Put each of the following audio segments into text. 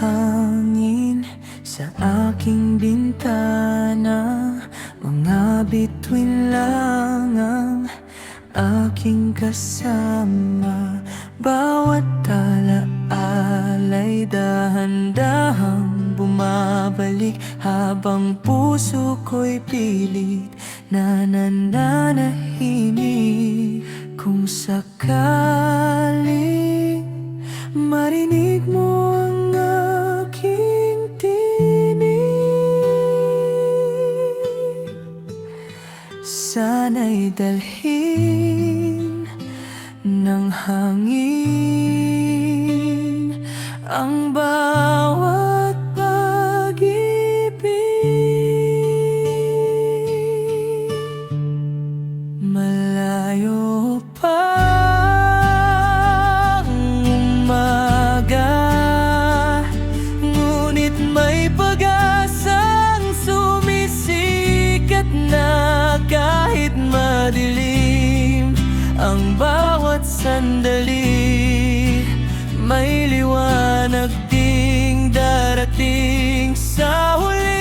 hangin sa aking bintana, mga bituin lang ang aking kasama. Bawat alaala'y dahan-dahang bumabalik, habang puso ko'y pilit na nananahimik. Kung sakaling marinig mo ang aking tinig, sana'y dalhin ng hangin ang bawat pag-ibig. Malayo pa ang umaga, ngunit may pag-asang sumisikat na kahit madilim ang bawat sandali. May liwanag ding darating sa huli,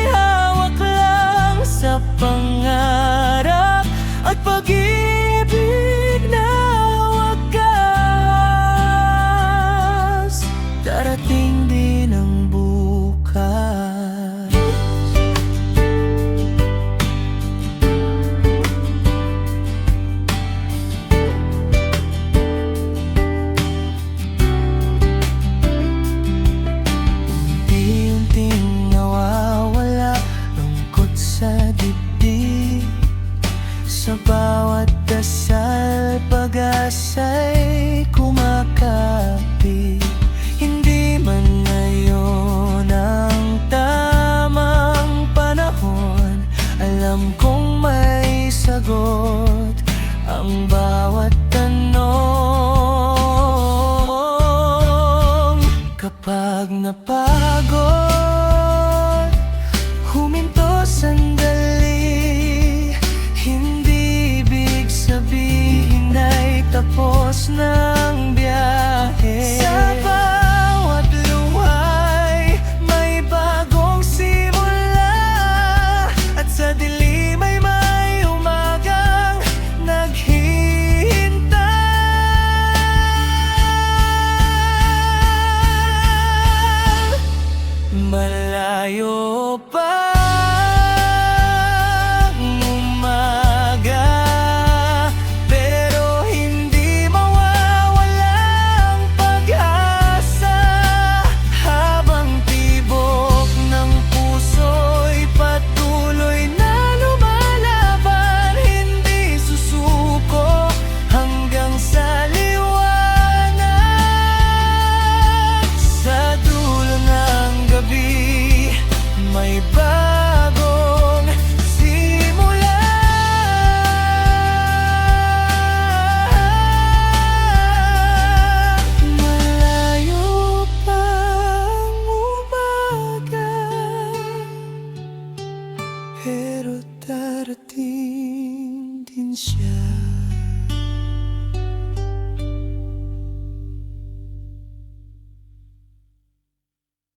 hawak lang sa pangarap at pag-ibig na wagas. Darating din ang bukas. Sa bawat dasal, pag-asa'y kumakapit. Hindi man ngayon ang tamang panahon, alam kong may sagot ang bawat tanong. Kapag napagod, huminto sandali, hindi ibig sabihin ay tapos ng biyahe. Sa bawat luhay may bagong simula, at sa dilim ay may umagang naghihintay. Malayo pa